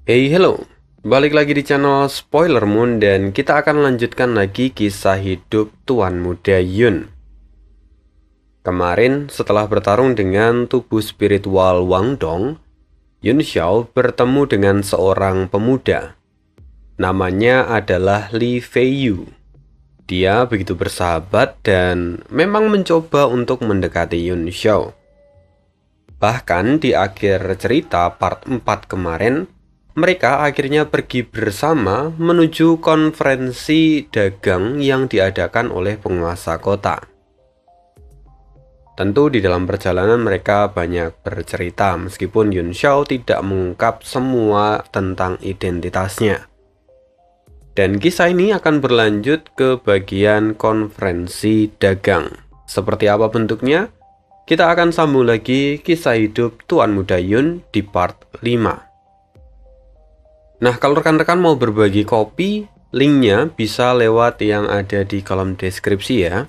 Hey hello, balik lagi di channel Spoiler Moon dan kita akan lanjutkan lagi kisah hidup Tuan Muda Yun. Kemarin setelah bertarung dengan tubuh spiritual Wang Dong, Yun Xiao bertemu dengan seorang pemuda. Namanya adalah Li Feiyu. Dia begitu bersahabat dan memang mencoba untuk mendekati Yun Xiao. Bahkan di akhir cerita part 4 kemarin, mereka akhirnya pergi bersama menuju konferensi dagang yang diadakan oleh penguasa kota. Tentu di dalam perjalanan mereka banyak bercerita meskipun Yun Xiao tidak mengungkap semua tentang identitasnya. Dan kisah ini akan berlanjut ke bagian konferensi dagang. Seperti apa bentuknya? Kita akan sambung lagi kisah hidup Tuan Muda Yun di part 5. Nah, kalau rekan-rekan mau berbagi kopi, linknya bisa lewat yang ada di kolom deskripsi ya.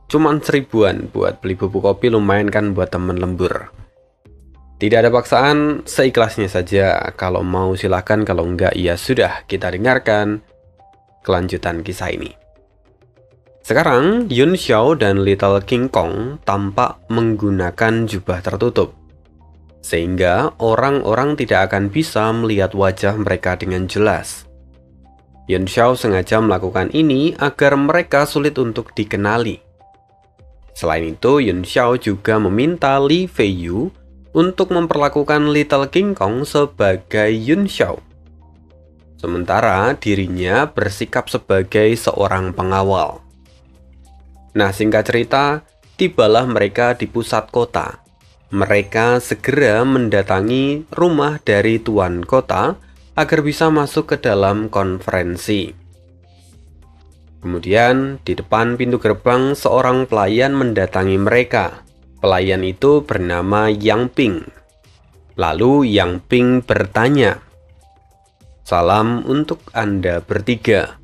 Cuman 1000-an buat beli bubuk kopi, lumayan kan buat temen lembur. Tidak ada paksaan, seikhlasnya saja. Kalau mau silahkan, kalau enggak ya sudah, kita dengarkan kelanjutan kisah ini. Sekarang, Yun Xiao dan Little King Kong tampak menggunakan jubah tertutup, sehingga orang-orang tidak akan bisa melihat wajah mereka dengan jelas. Yun Xiao sengaja melakukan ini agar mereka sulit untuk dikenali. Selain itu, Yun Xiao juga meminta Li Feiyu untuk memperlakukan Little King Kong sebagai Yun Xiao, sementara dirinya bersikap sebagai seorang pengawal. Nah, singkat cerita, tibalah mereka di pusat kota. Mereka segera mendatangi rumah dari tuan kota agar bisa masuk ke dalam konferensi. Kemudian, di depan pintu gerbang seorang pelayan mendatangi mereka. Pelayan itu bernama Yang Ping. Lalu Yang Ping bertanya, "Salam untuk Anda bertiga.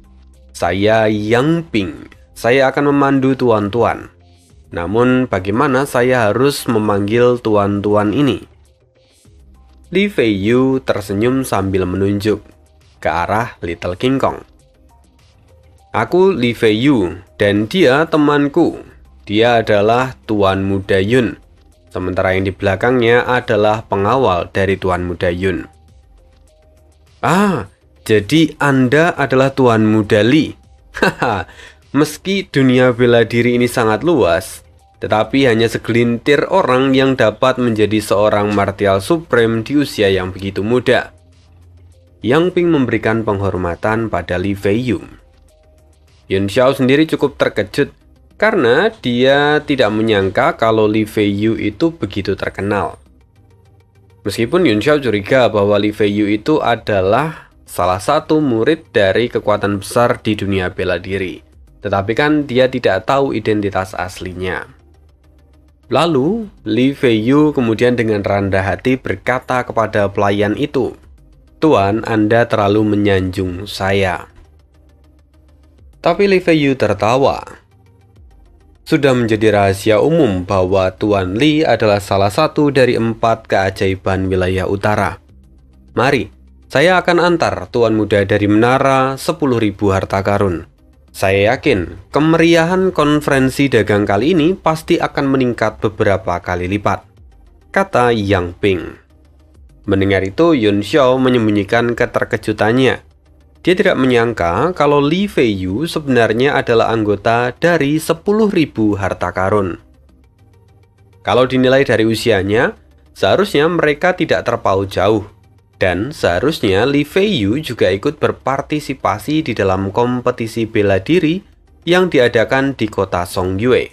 Saya Yang Ping. Saya akan memandu tuan-tuan. Namun bagaimana saya harus memanggil tuan-tuan ini?" Li Feiyu tersenyum sambil menunjuk ke arah Little King Kong. "Aku Li Feiyu dan dia temanku. Dia adalah Tuan Muda Yun. Sementara yang di belakangnya adalah pengawal dari Tuan Muda Yun." "Ah, jadi Anda adalah Tuan Muda Li." Haha. Meski dunia bela diri ini sangat luas, tetapi hanya segelintir orang yang dapat menjadi seorang martial supreme di usia yang begitu muda. Yang Ping memberikan penghormatan pada Li Feiyu. Yun Xiao sendiri cukup terkejut karena dia tidak menyangka kalau Li Feiyu itu begitu terkenal. Meskipun Yun Xiao curiga bahwa Li Feiyu itu adalah salah satu murid dari kekuatan besar di dunia bela diri. Tetapi kan dia tidak tahu identitas aslinya. Lalu, Li Feiyu kemudian dengan rendah hati berkata kepada pelayan itu, "Tuan, Anda terlalu menyanjung saya." Tapi Li Feiyu tertawa. Sudah menjadi rahasia umum bahwa Tuan Li adalah salah satu dari 4 keajaiban wilayah utara. Mari, saya akan antar Tuan Muda dari menara 10.000 harta karun. Saya yakin kemeriahan konferensi dagang kali ini pasti akan meningkat beberapa kali lipat, kata Yang Ping. Mendengar itu, Yun Xiao menyembunyikan keterkejutannya. Dia tidak menyangka kalau Li Feiyu sebenarnya adalah anggota dari 10.000 harta karun. Kalau dinilai dari usianya, seharusnya mereka tidak terpaut jauh. Dan seharusnya Li Feiyu juga ikut berpartisipasi di dalam kompetisi bela diri yang diadakan di kota Songyue.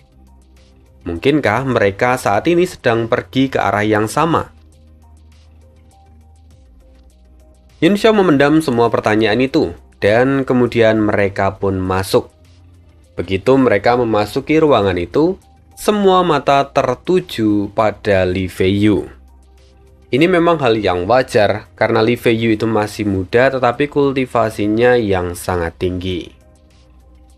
Mungkinkah mereka saat ini sedang pergi ke arah yang sama? Yun Xiao memendam semua pertanyaan itu, dan kemudian mereka pun masuk. Begitu mereka memasuki ruangan itu, semua mata tertuju pada Li Feiyu. Ini memang hal yang wajar karena Li Feiyu itu masih muda tetapi kultivasinya yang sangat tinggi.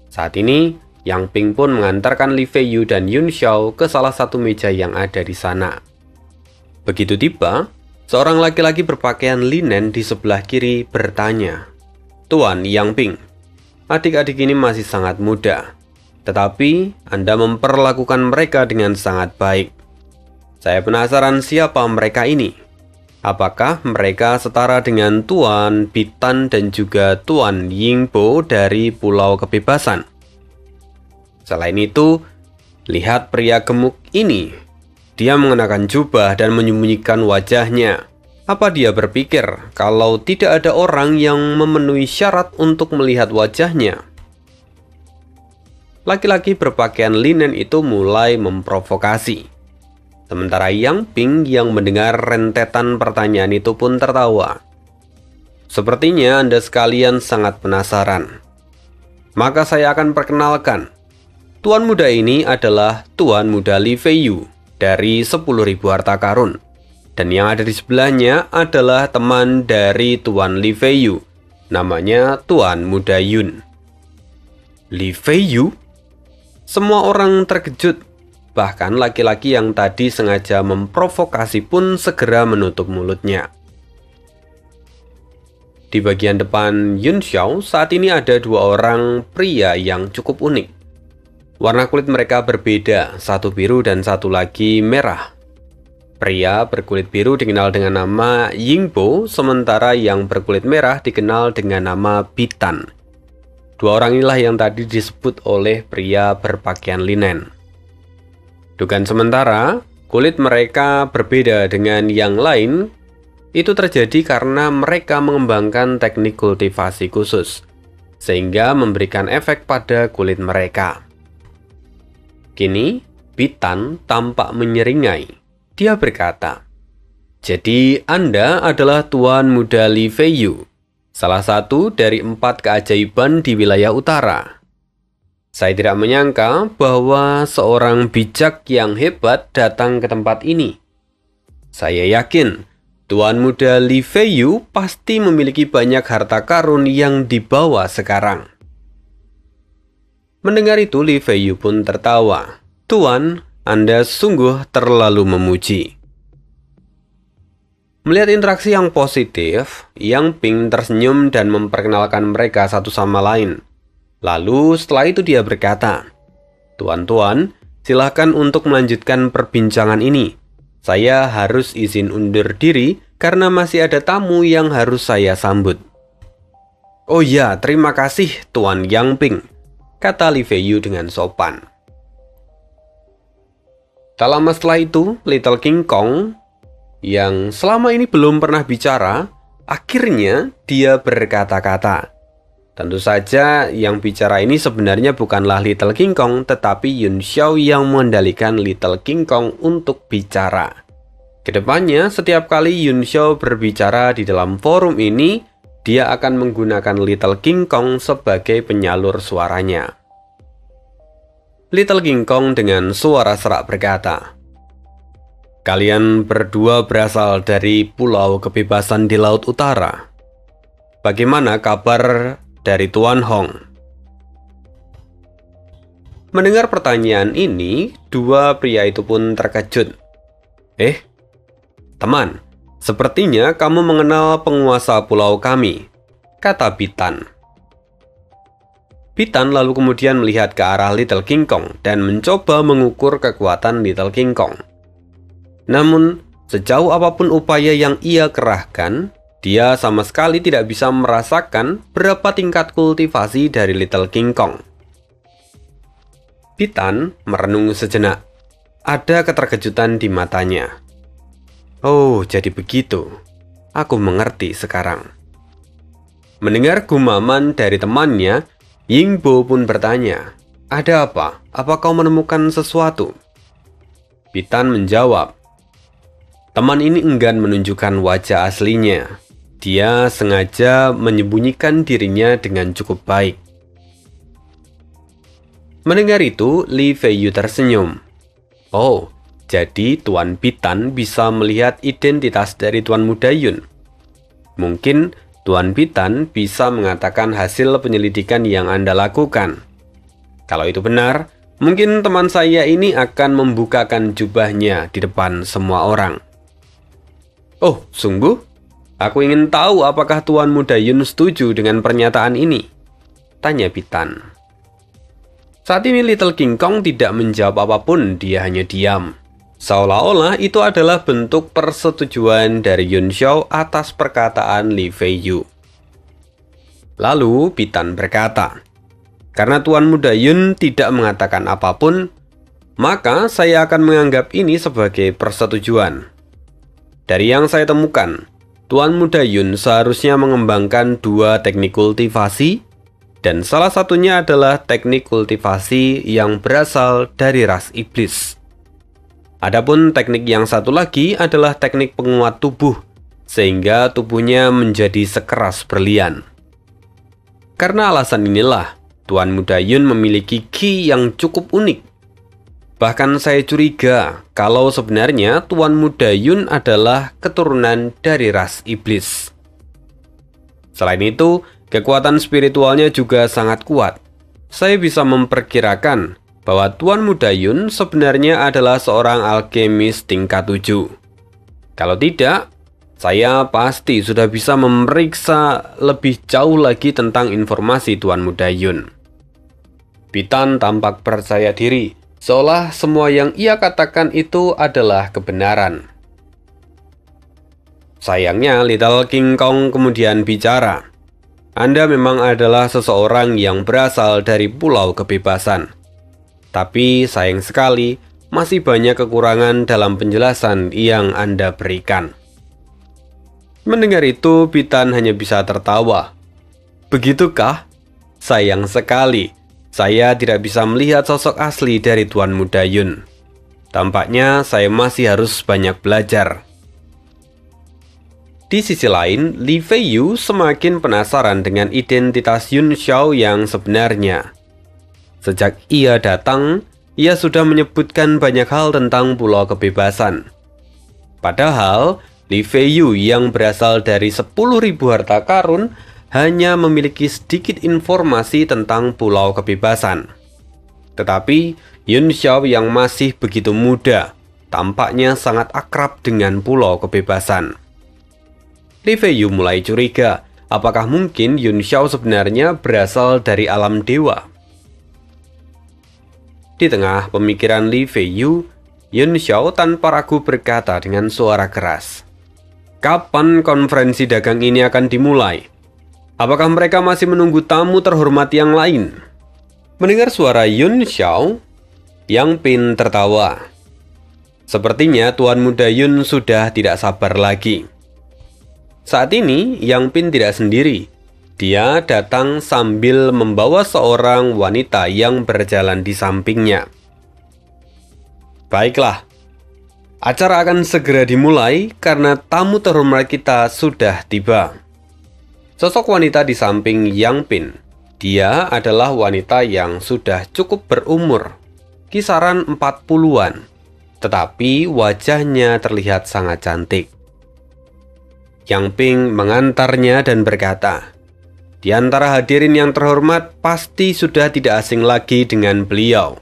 Saat ini, Yang Ping pun mengantarkan Li Feiyu dan Yun Xiao ke salah satu meja yang ada di sana. Begitu tiba, Seorang laki-laki berpakaian linen di sebelah kiri bertanya, "Tuan Yang Ping, adik-adik ini masih sangat muda, tetapi Anda memperlakukan mereka dengan sangat baik. Saya penasaran siapa mereka ini. Apakah mereka setara dengan Tuan Bitan dan juga Tuan Yingbo dari Pulau Kebebasan? Selain itu, lihat pria gemuk ini. Dia mengenakan jubah dan menyembunyikan wajahnya. Apa dia berpikir kalau tidak ada orang yang memenuhi syarat untuk melihat wajahnya?" Laki-laki berpakaian linen itu mulai memprovokasi. Sementara Yang Ping yang mendengar rentetan pertanyaan itu pun tertawa. "Sepertinya Anda sekalian sangat penasaran. Maka saya akan perkenalkan. Tuan muda ini adalah Tuan Muda Li Feiyu dari 10.000 harta karun. Dan yang ada di sebelahnya adalah teman dari Tuan Li Feiyu. Namanya Tuan Muda Yun." Li Feiyu? Semua orang terkejut. Bahkan laki-laki yang tadi sengaja memprovokasi pun segera menutup mulutnya. Di bagian depan Yun Xiao saat ini ada dua orang pria yang cukup unik. Warna kulit mereka berbeda, satu biru dan satu lagi merah. Pria berkulit biru dikenal dengan nama Yingbo, sementara yang berkulit merah dikenal dengan nama Bitan. Dua orang inilah yang tadi disebut oleh pria berpakaian linen. Dugaan sementara, kulit mereka berbeda dengan yang lain. Itu terjadi karena mereka mengembangkan teknik kultivasi khusus, sehingga memberikan efek pada kulit mereka. Kini, Bitan tampak menyeringai. Dia berkata, "Jadi Anda adalah Tuan Muda Li Feiyu, salah satu dari 4 keajaiban di wilayah utara. Saya tidak menyangka bahwa seorang bijak yang hebat datang ke tempat ini. Saya yakin Tuan Muda Li Feiyu pasti memiliki banyak harta karun yang dibawa sekarang." Mendengar itu, Li Feiyu pun tertawa. "Tuan, Anda sungguh terlalu memuji." Melihat interaksi yang positif, Yang Ping tersenyum dan memperkenalkan mereka satu sama lain. Lalu setelah itu dia berkata, "Tuan-tuan, silahkan untuk melanjutkan perbincangan ini. Saya harus izin undur diri karena masih ada tamu yang harus saya sambut." "Oh ya, terima kasih Tuan Yang Ping," kata Li Feiyu dengan sopan. Tak lama setelah itu, Little King Kong yang selama ini belum pernah bicara, akhirnya dia berkata-kata. Tentu saja yang bicara ini sebenarnya bukanlah Little King Kong, tetapi Yun Xiao yang mengendalikan Little King Kong untuk bicara. Kedepannya, setiap kali Yun Xiao berbicara di dalam forum ini, dia akan menggunakan Little King Kong sebagai penyalur suaranya. Little King Kong dengan suara serak berkata, "Kalian berdua berasal dari Pulau Kebebasan di Laut Utara. Bagaimana kabar dari Tuan Hong?" Mendengar pertanyaan ini, dua pria itu pun terkejut. Teman, sepertinya kamu mengenal penguasa pulau kami," kata Bitan. Bitan lalu kemudian melihat ke arah Little King Kong dan mencoba mengukur kekuatan Little King Kong. Namun, sejauh apapun upaya yang ia kerahkan, dia sama sekali tidak bisa merasakan berapa tingkat kultivasi dari Little King Kong. Bitan merenung sejenak. Ada keterkejutan di matanya. "Oh, jadi begitu. Aku mengerti sekarang." Mendengar gumaman dari temannya, Yingbo pun bertanya, "Ada apa? Apa kau menemukan sesuatu?" Bitan menjawab, "Teman ini enggan menunjukkan wajah aslinya. Dia sengaja menyembunyikan dirinya dengan cukup baik." Mendengar itu, Li Feiyu tersenyum. "Oh, jadi Tuan Bitan bisa melihat identitas dari Tuan Muda Yun. Mungkin Tuan Bitan bisa mengatakan hasil penyelidikan yang Anda lakukan. Kalau itu benar, mungkin teman saya ini akan membukakan jubahnya di depan semua orang." Oh, sungguh? Aku ingin tahu apakah Tuan Muda Yun setuju dengan pernyataan ini? Tanya Pitan. Saat ini Little King Kong tidak menjawab apapun, dia hanya diam. Seolah-olah itu adalah bentuk persetujuan dari Yun Xiao atas perkataan Li Fei Yu. Lalu Pitan berkata, karena Tuan Muda Yun tidak mengatakan apapun, maka saya akan menganggap ini sebagai persetujuan. Dari yang saya temukan, Tuan Muda Yun seharusnya mengembangkan 2 teknik kultivasi, dan salah satunya adalah teknik kultivasi yang berasal dari ras iblis. Adapun teknik yang satu lagi adalah teknik penguat tubuh, sehingga tubuhnya menjadi sekeras berlian. Karena alasan inilah, Tuan Muda Yun memiliki ki yang cukup unik. Bahkan saya curiga kalau sebenarnya Tuan Muda Yun adalah keturunan dari ras iblis. Selain itu, kekuatan spiritualnya juga sangat kuat. Saya bisa memperkirakan bahwa Tuan Muda Yun sebenarnya adalah seorang alkemis tingkat 7. Kalau tidak, saya pasti sudah bisa memeriksa lebih jauh lagi tentang informasi Tuan Muda Yun. Pitan tampak percaya diri, seolah semua yang ia katakan itu adalah kebenaran. Sayangnya, Little King Kong kemudian bicara. Anda memang adalah seseorang yang berasal dari Pulau Kebebasan. Tapi sayang sekali, masih banyak kekurangan dalam penjelasan yang Anda berikan. Mendengar itu, Pitan hanya bisa tertawa. Begitukah? Sayang sekali. Saya tidak bisa melihat sosok asli dari Tuan Muda Yun. Tampaknya saya masih harus banyak belajar. Di sisi lain, Li Fei Yu semakin penasaran dengan identitas Yun Xiao yang sebenarnya. Sejak ia datang, ia sudah menyebutkan banyak hal tentang Pulau Kebebasan. Padahal, Li Fei Yu yang berasal dari 10.000 harta karun hanya memiliki sedikit informasi tentang Pulau Kebebasan. Tetapi Yun Xiao yang masih begitu muda tampaknya sangat akrab dengan Pulau Kebebasan. Li Fei Yu mulai curiga, apakah mungkin Yun Xiao sebenarnya berasal dari alam dewa? Di tengah pemikiran Li Fei Yu, Yun Xiao tanpa ragu berkata dengan suara keras, "Kapan konferensi dagang ini akan dimulai? Apakah mereka masih menunggu tamu terhormat yang lain?" Mendengar suara Yun Xiao, Yang Pin tertawa. Sepertinya Tuan Muda Yun sudah tidak sabar lagi. Saat ini, Yang Pin tidak sendiri. Dia datang sambil membawa seorang wanita yang berjalan di sampingnya. Baiklah, acara akan segera dimulai karena tamu terhormat kita sudah tiba. Sosok wanita di samping Yang Pin. Dia adalah wanita yang sudah cukup berumur, kisaran 40-an, tetapi wajahnya terlihat sangat cantik. Yang Pin mengantarnya dan berkata, "Di antara hadirin yang terhormat pasti sudah tidak asing lagi dengan beliau.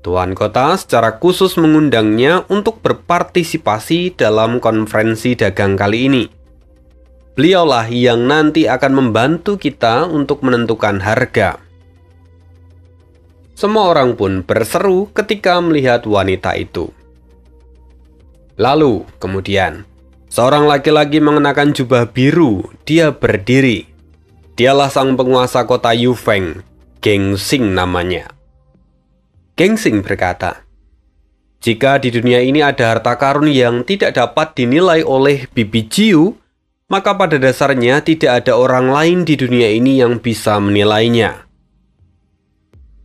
Tuan Kota secara khusus mengundangnya untuk berpartisipasi dalam konferensi dagang kali ini. Beliaulah yang nanti akan membantu kita untuk menentukan harga." Semua orang pun berseru ketika melihat wanita itu. Lalu, kemudian, seorang laki-laki mengenakan jubah biru, dia berdiri. Dialah sang penguasa kota Yufeng, Geng Xing namanya. Geng Xing berkata, "Jika di dunia ini ada harta karun yang tidak dapat dinilai oleh Bibi Jiu, maka pada dasarnya tidak ada orang lain di dunia ini yang bisa menilainya.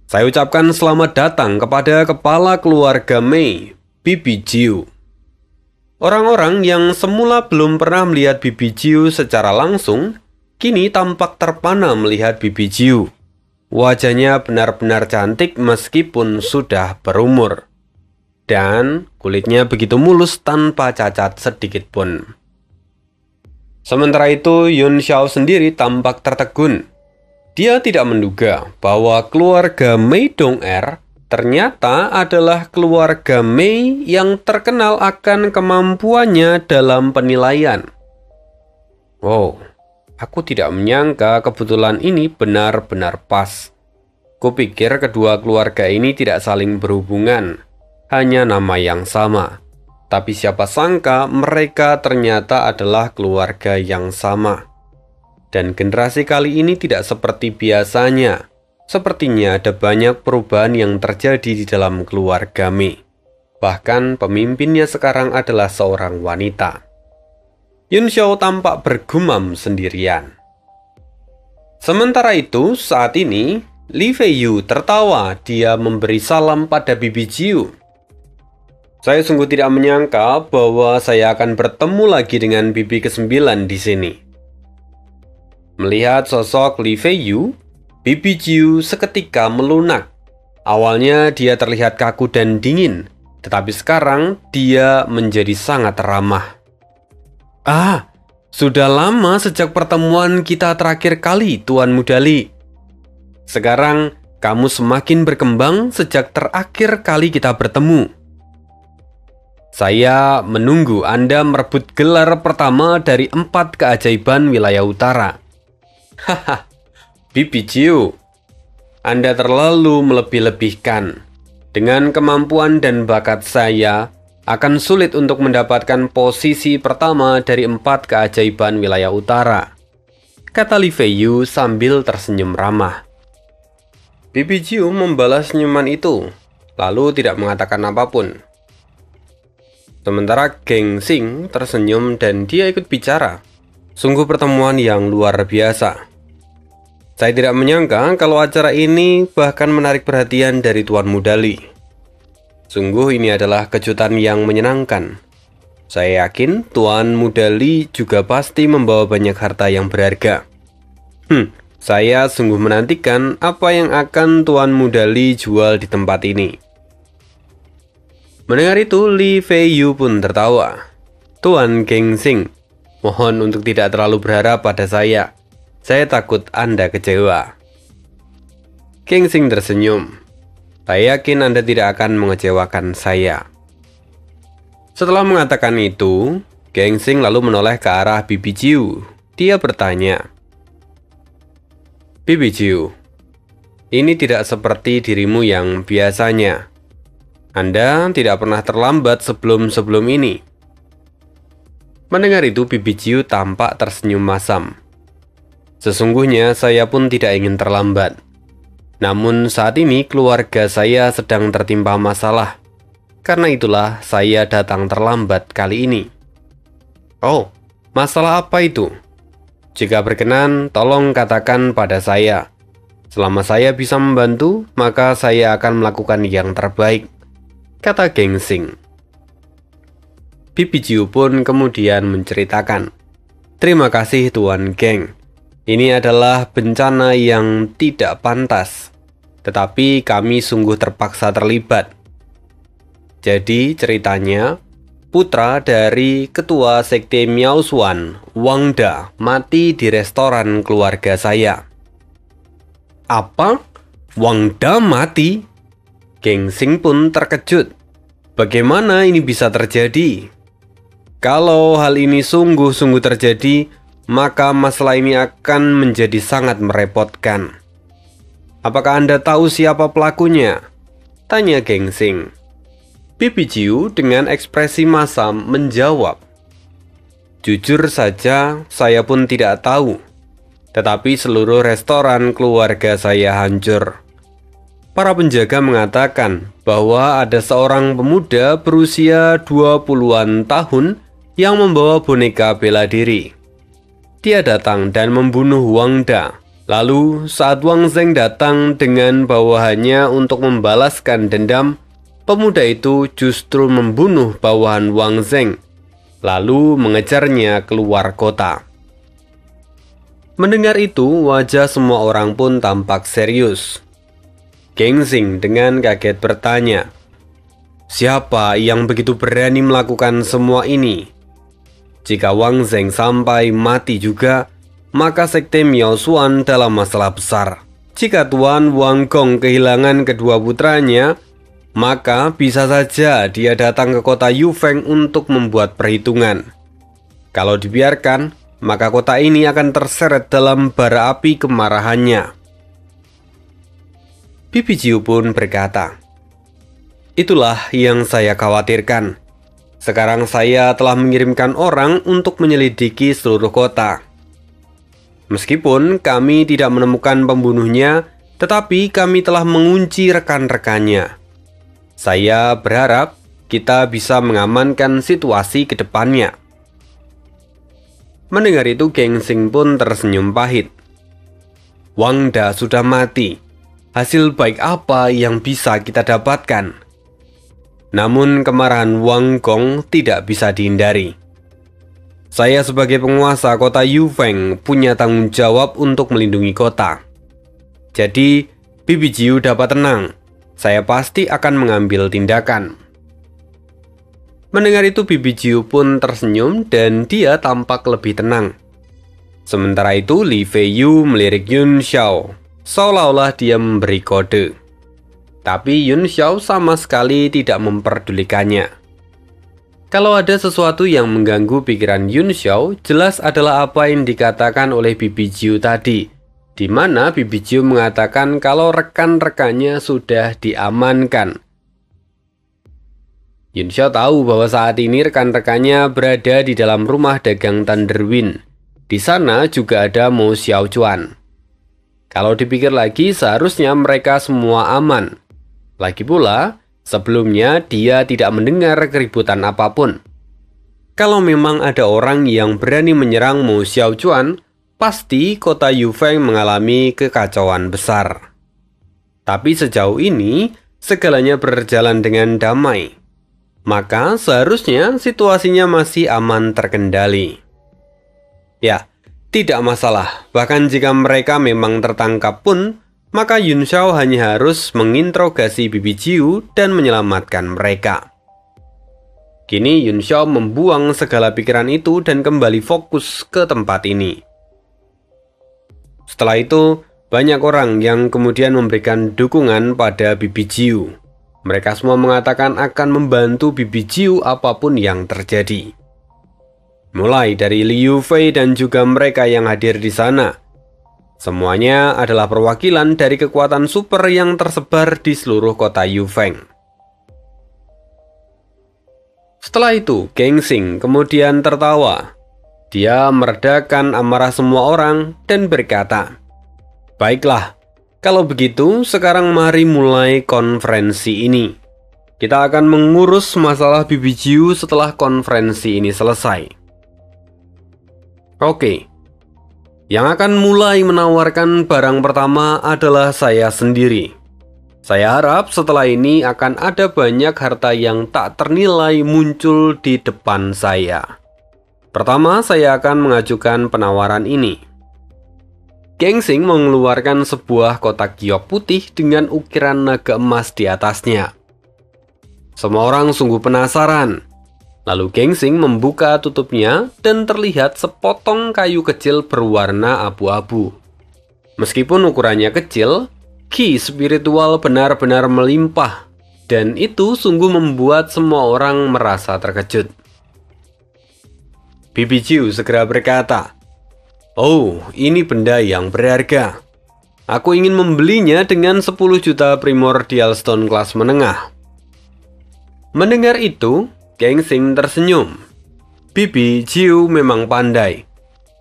Saya ucapkan selamat datang kepada kepala keluarga Mei, Bibi Jiu." Orang-orang yang semula belum pernah melihat Bibi Jiu secara langsung, kini tampak terpana melihat Bibi Jiu. Wajahnya benar-benar cantik meskipun sudah berumur. Dan kulitnya begitu mulus tanpa cacat sedikit pun. Sementara itu, Yun Xiao sendiri tampak tertegun. Dia tidak menduga bahwa keluarga Mei Dong Er ternyata adalah keluarga Mei yang terkenal akan kemampuannya dalam penilaian. Wow, aku tidak menyangka kebetulan ini benar-benar pas. Kupikir kedua keluarga ini tidak saling berhubungan, hanya nama yang sama. Tapi siapa sangka mereka ternyata adalah keluarga yang sama. Dan generasi kali ini tidak seperti biasanya. Sepertinya ada banyak perubahan yang terjadi di dalam keluarga Mei. Bahkan pemimpinnya sekarang adalah seorang wanita. Yun Xiao tampak bergumam sendirian. Sementara itu, saat ini, Li Feiyu tertawa. Dia memberi salam pada Bibi Jiu. Saya sungguh tidak menyangka bahwa saya akan bertemu lagi dengan bibi ke-9 di sini. Melihat sosok Li Feiyu, Bibi Jiu seketika melunak. Awalnya dia terlihat kaku dan dingin, tetapi sekarang dia menjadi sangat ramah. Sudah lama sejak pertemuan kita terakhir kali, Tuan Muda Li. Sekarang kamu semakin berkembang sejak terakhir kali kita bertemu. Saya menunggu Anda merebut gelar pertama dari 4 keajaiban wilayah utara. Haha, Bibi Jiu, Anda terlalu melebih-lebihkan. Dengan kemampuan dan bakat saya, akan sulit untuk mendapatkan posisi pertama dari 4 keajaiban wilayah utara, kata Li Feiyu sambil tersenyum ramah. Bibi Jiu membalas senyuman itu, lalu tidak mengatakan apapun. Sementara Geng Xing tersenyum dan dia ikut bicara. Sungguh pertemuan yang luar biasa. Saya tidak menyangka kalau acara ini bahkan menarik perhatian dari Tuan Muda Li. Sungguh ini adalah kejutan yang menyenangkan. Saya yakin Tuan Muda Li juga pasti membawa banyak harta yang berharga. Saya sungguh menantikan apa yang akan Tuan Muda Li jual di tempat ini. Mendengar itu, Li Feiyu pun tertawa. Tuan Geng Xing, mohon untuk tidak terlalu berharap pada saya. Saya takut Anda kecewa. Geng Xing tersenyum. Saya yakin Anda tidak akan mengecewakan saya. Setelah mengatakan itu, Geng Xing lalu menoleh ke arah Bibi Jiu. Dia bertanya, Bibi Jiu, ini tidak seperti dirimu yang biasanya. Anda tidak pernah terlambat sebelum ini. Mendengar itu, Bibi Jiu tampak tersenyum masam. Sesungguhnya saya pun tidak ingin terlambat. Namun saat ini keluarga saya sedang tertimpa masalah. Karena itulah saya datang terlambat kali ini. Oh, masalah apa itu? Jika berkenan, tolong katakan pada saya. Selama saya bisa membantu, maka saya akan melakukan yang terbaik, kata Geng Xing. Bibi Jiu pun kemudian menceritakan, terima kasih Tuan Geng. Ini adalah bencana yang tidak pantas, tetapi kami sungguh terpaksa terlibat. Jadi ceritanya, putra dari ketua sekte Miao Xuan, Wang Da, mati di restoran keluarga saya. Apa? Wang Da mati? Geng Xing pun terkejut. Bagaimana ini bisa terjadi? Kalau hal ini sungguh-sungguh terjadi, maka masalah ini akan menjadi sangat merepotkan. Apakah Anda tahu siapa pelakunya? Tanya Geng Xing. Bibi Jiu dengan ekspresi masam menjawab, jujur saja, saya pun tidak tahu. Tetapi seluruh restoran keluarga saya hancur. Para penjaga mengatakan bahwa ada seorang pemuda berusia 20-an tahun yang membawa boneka bela diri. Dia datang dan membunuh Wang Da. Lalu saat Wang Zheng datang dengan bawahannya untuk membalaskan dendam, pemuda itu justru membunuh bawahan Wang Zheng, lalu mengejarnya keluar kota. Mendengar itu, wajah semua orang pun tampak serius. Geng Xing dengan kaget bertanya, siapa yang begitu berani melakukan semua ini? Jika Wang Zheng sampai mati juga, maka sekte Miao Xuan dalam masalah besar. Jika Tuan Wang Gong kehilangan kedua putranya, maka bisa saja dia datang ke kota Yufeng untuk membuat perhitungan. Kalau dibiarkan, maka kota ini akan terseret dalam bara api kemarahannya. Bibi Jiu pun berkata, "Itulah yang saya khawatirkan. Sekarang saya telah mengirimkan orang untuk menyelidiki seluruh kota. Meskipun kami tidak menemukan pembunuhnya, tetapi kami telah mengunci rekan-rekannya. Saya berharap kita bisa mengamankan situasi ke depannya." Mendengar itu, Geng Xing pun tersenyum pahit. Wang Da sudah mati. Hasil baik apa yang bisa kita dapatkan? Namun kemarahan Wang Gong tidak bisa dihindari. Saya sebagai penguasa kota Yufeng punya tanggung jawab untuk melindungi kota. Jadi, Bibi Jiu dapat tenang. Saya pasti akan mengambil tindakan. Mendengar itu, Bibi Jiu pun tersenyum dan dia tampak lebih tenang. Sementara itu, Li Feiyu melirik Yun Xiao, seolah-olah dia memberi kode. Tapi Yun Xiao sama sekali tidak memperdulikannya. Kalau ada sesuatu yang mengganggu pikiran Yun Xiao, jelas adalah apa yang dikatakan oleh Bibi Jiu tadi, di mana Bibi Jiu mengatakan kalau rekan-rekannya sudah diamankan. Yun Xiao tahu bahwa saat ini rekan-rekannya berada di dalam rumah dagang Thunderwind. Di sana juga ada Mo Xiaochuan. Kalau dipikir lagi, seharusnya mereka semua aman. Lagi pula, sebelumnya dia tidak mendengar keributan apapun. Kalau memang ada orang yang berani menyerang Mo Xiaochuan, pasti kota Yufeng mengalami kekacauan besar. Tapi sejauh ini, segalanya berjalan dengan damai. Maka seharusnya situasinya masih aman terkendali. Ya, tidak masalah. Bahkan jika mereka memang tertangkap pun, maka Yun Xiao hanya harus menginterogasi Bibi Jiu dan menyelamatkan mereka. Kini Yun Xiao membuang segala pikiran itu dan kembali fokus ke tempat ini. Setelah itu, banyak orang yang kemudian memberikan dukungan pada Bibi Jiu. Mereka semua mengatakan akan membantu Bibi Jiu apapun yang terjadi. Mulai dari Liu Fei dan juga mereka yang hadir di sana. Semuanya adalah perwakilan dari kekuatan super yang tersebar di seluruh kota Yufeng. Setelah itu, Geng Xing kemudian tertawa. Dia meredakan amarah semua orang dan berkata, "Baiklah, kalau begitu sekarang mari mulai konferensi ini. Kita akan mengurus masalah Bibi Jiu setelah konferensi ini selesai." Oke. Yang akan mulai menawarkan barang pertama adalah saya sendiri. Saya harap setelah ini akan ada banyak harta yang tak ternilai muncul di depan saya. Pertama, saya akan mengajukan penawaran ini. Geng Xing mengeluarkan sebuah kotak giok putih dengan ukiran naga emas di atasnya. Semua orang sungguh penasaran. Lalu Geng Xing membuka tutupnya dan terlihat sepotong kayu kecil berwarna abu-abu. Meskipun ukurannya kecil, ki spiritual benar-benar melimpah, dan itu sungguh membuat semua orang merasa terkejut. Bibi Jiu segera berkata, "Oh, ini benda yang berharga. Aku ingin membelinya dengan 10 juta primordial stone kelas menengah." Mendengar itu, Geng Xing tersenyum. "Bibi Jiu memang pandai.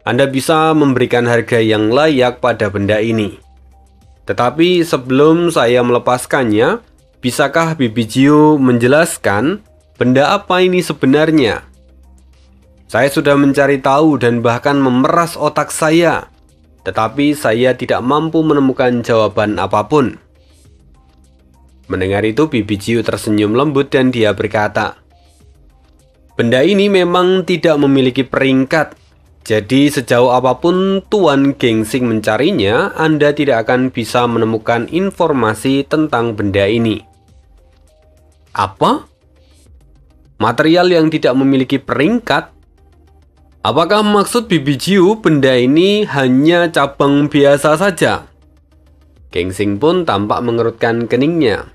Anda bisa memberikan harga yang layak pada benda ini. Tetapi sebelum saya melepaskannya, bisakah Bibi Jiu menjelaskan benda apa ini sebenarnya? Saya sudah mencari tahu dan bahkan memeras otak saya, tetapi saya tidak mampu menemukan jawaban apapun." Mendengar itu, Bibi Jiu tersenyum lembut dan dia berkata, "Benda ini memang tidak memiliki peringkat. Jadi sejauh apapun Tuan Geng Xing mencarinya, Anda tidak akan bisa menemukan informasi tentang benda ini." Apa? Material yang tidak memiliki peringkat? Apakah maksud Bibi Jiu benda ini hanya cabang biasa saja? Gengsing pun tampak mengerutkan keningnya.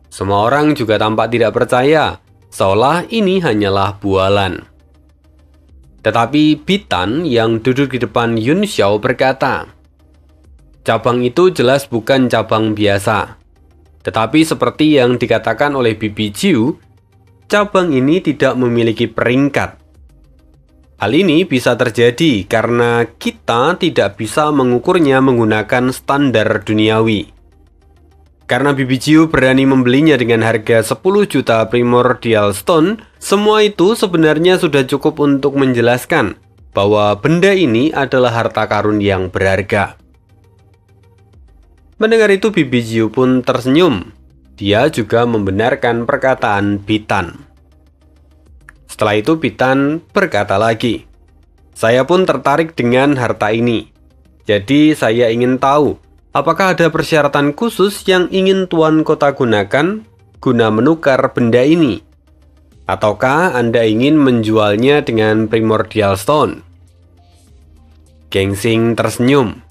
Semua orang juga tampak tidak percaya, seolah ini hanyalah bualan. Tetapi Bitan yang duduk di depan Yun Xiao berkata, cabang itu jelas bukan cabang biasa. Tetapi seperti yang dikatakan oleh Bibi Jiu, cabang ini tidak memiliki peringkat. Hal ini bisa terjadi karena kita tidak bisa mengukurnya menggunakan standar duniawi. Karena Bibi Jiu berani membelinya dengan harga 10 juta primordial stone, semua itu sebenarnya sudah cukup untuk menjelaskan bahwa benda ini adalah harta karun yang berharga. Mendengar itu Bibi Jiu pun tersenyum. Dia juga membenarkan perkataan Bitan. Setelah itu Bitan berkata lagi, saya pun tertarik dengan harta ini. Jadi saya ingin tahu, apakah ada persyaratan khusus yang ingin Tuan Kota gunakan guna menukar benda ini? Ataukah Anda ingin menjualnya dengan primordial stone? Gengsing tersenyum.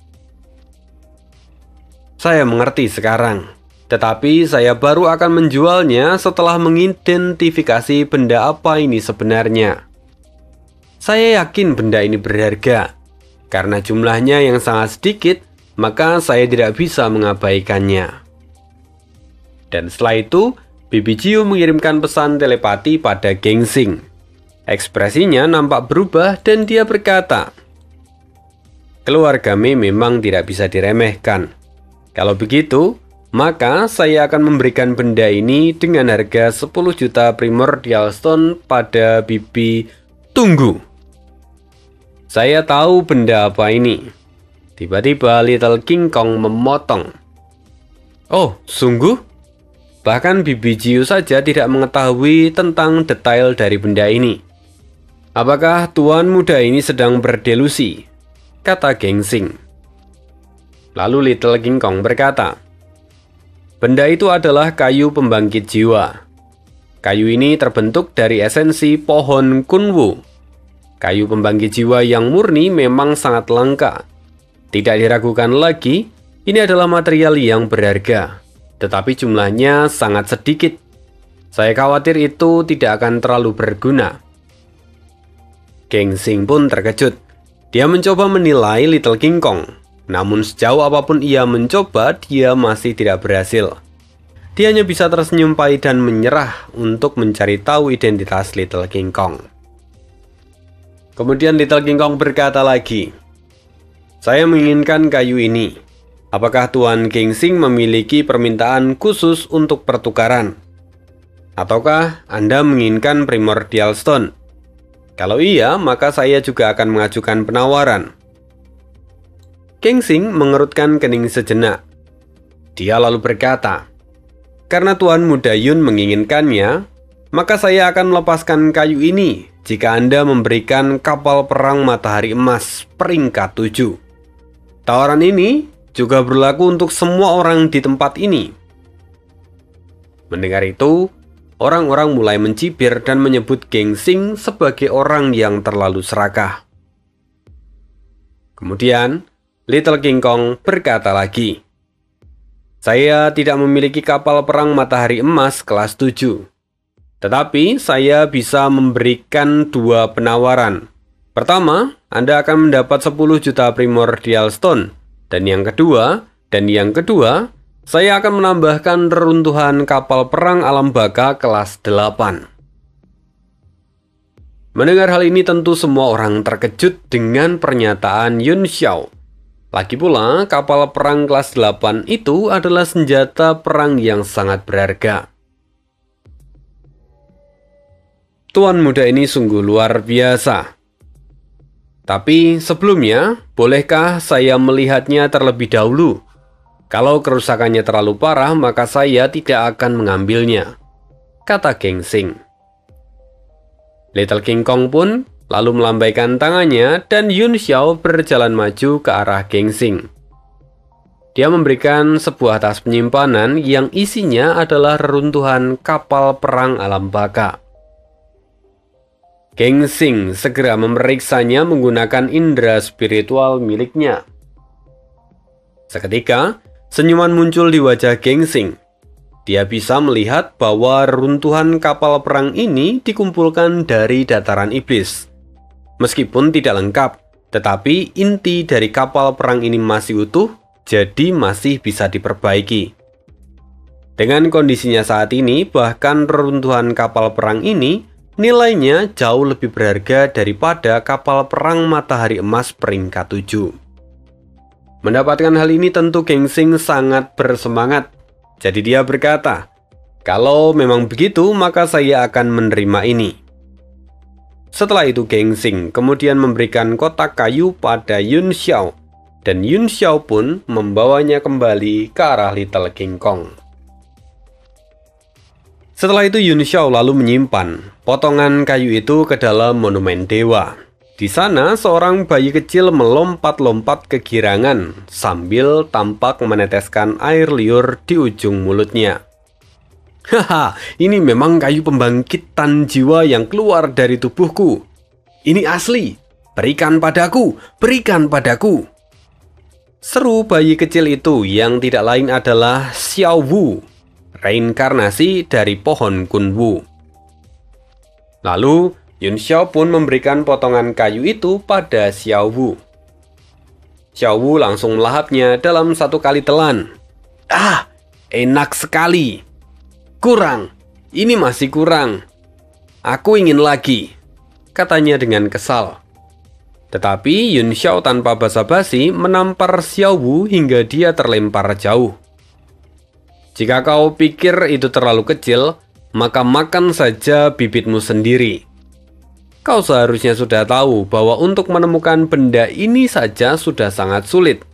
Saya mengerti sekarang. Tetapi saya baru akan menjualnya setelah mengidentifikasi benda apa ini sebenarnya. Saya yakin benda ini berharga. Karena jumlahnya yang sangat sedikit, maka saya tidak bisa mengabaikannya. Dan setelah itu, Bibi Jiu mengirimkan pesan telepati pada Gengsing. Ekspresinya nampak berubah dan dia berkata, keluarga Mei memang tidak bisa diremehkan. Kalau begitu, maka saya akan memberikan benda ini dengan harga 10 juta primordial stone pada Bibi. Tunggu. Saya tahu benda apa ini. Tiba-tiba Little King Kong memotong. Oh, sungguh? Bahkan Bibi Jiu saja tidak mengetahui tentang detail dari benda ini. Apakah tuan muda ini sedang berdelusi? Kata Gengsing. Lalu Little King Kong berkata, benda itu adalah kayu pembangkit jiwa. Kayu ini terbentuk dari esensi pohon kunwu. Kayu pembangkit jiwa yang murni memang sangat langka. Tidak diragukan lagi, ini adalah material yang berharga. Tetapi jumlahnya sangat sedikit. Saya khawatir itu tidak akan terlalu berguna. Gengsing pun terkejut. Dia mencoba menilai Little King Kong. Namun sejauh apapun ia mencoba, dia masih tidak berhasil. Dia hanya bisa tersenyum pahit dan menyerah untuk mencari tahu identitas Little King Kong. Kemudian Little King Kong berkata lagi, saya menginginkan kayu ini. Apakah Tuan Gengsing memiliki permintaan khusus untuk pertukaran? Ataukah Anda menginginkan primordial stone? Kalau iya, maka saya juga akan mengajukan penawaran. Gengsing mengerutkan kening sejenak. Dia lalu berkata, karena Tuan Muda Yun menginginkannya, maka saya akan melepaskan kayu ini jika Anda memberikan kapal perang matahari emas peringkat 7. Tawaran ini juga berlaku untuk semua orang di tempat ini. Mendengar itu, orang-orang mulai mencibir dan menyebut Gengsing sebagai orang yang terlalu serakah. Kemudian, Little King Kong berkata lagi, saya tidak memiliki kapal perang matahari emas kelas 7. Tetapi saya bisa memberikan 2 penawaran. Pertama, Anda akan mendapat 10 juta primordial stone. Dan yang kedua, saya akan menambahkan reruntuhan kapal perang alam baka kelas 8. Mendengar hal ini tentu semua orang terkejut dengan pernyataan Yun Xiao. Lagi pula, kapal perang kelas 8 itu adalah senjata perang yang sangat berharga. Tuan muda ini sungguh luar biasa. Tapi sebelumnya, bolehkah saya melihatnya terlebih dahulu? Kalau kerusakannya terlalu parah, maka saya tidak akan mengambilnya, kata Gengsing. Little King Kong pun lalu melambaikan tangannya dan Yun Xiao berjalan maju ke arah Gengsing. Dia memberikan sebuah tas penyimpanan yang isinya adalah reruntuhan kapal perang alam baka. Gengsing segera memeriksanya menggunakan indera spiritual miliknya. Seketika, senyuman muncul di wajah Gengsing. Dia bisa melihat bahwa reruntuhan kapal perang ini dikumpulkan dari dataran iblis. Meskipun tidak lengkap, tetapi inti dari kapal perang ini masih utuh, jadi masih bisa diperbaiki. Dengan kondisinya saat ini, bahkan reruntuhan kapal perang ini nilainya jauh lebih berharga daripada kapal perang Matahari Emas peringkat 7. Mendapatkan hal ini tentu Gengsing sangat bersemangat. Jadi dia berkata, "Kalau memang begitu, maka saya akan menerima ini." Setelah itu Gengsing kemudian memberikan kotak kayu pada Yun Xiao, dan Yun Xiao pun membawanya kembali ke arah Little King Kong. Setelah itu Yun Xiao lalu menyimpan potongan kayu itu ke dalam monumen dewa. Di sana seorang bayi kecil melompat-lompat kegirangan sambil tampak meneteskan air liur di ujung mulutnya. "Haha, ini memang kayu pembangkitan jiwa yang keluar dari tubuhku. Ini asli. Berikan padaku, berikan padaku." Seru bayi kecil itu yang tidak lain adalah Xiao Wu, reinkarnasi dari pohon Kunwu. Lalu Yun Xiao pun memberikan potongan kayu itu pada Xiao Wu. Xiao Wu langsung melahapnya dalam satu kali telan. "Ah, enak sekali. Kurang, ini masih kurang. Aku ingin lagi," katanya dengan kesal. Tetapi Yun Xiao tanpa basa-basi menampar Xiao Wu hingga dia terlempar jauh. "Jika kau pikir itu terlalu kecil, maka makan saja bibitmu sendiri. Kau seharusnya sudah tahu bahwa untuk menemukan benda ini saja sudah sangat sulit.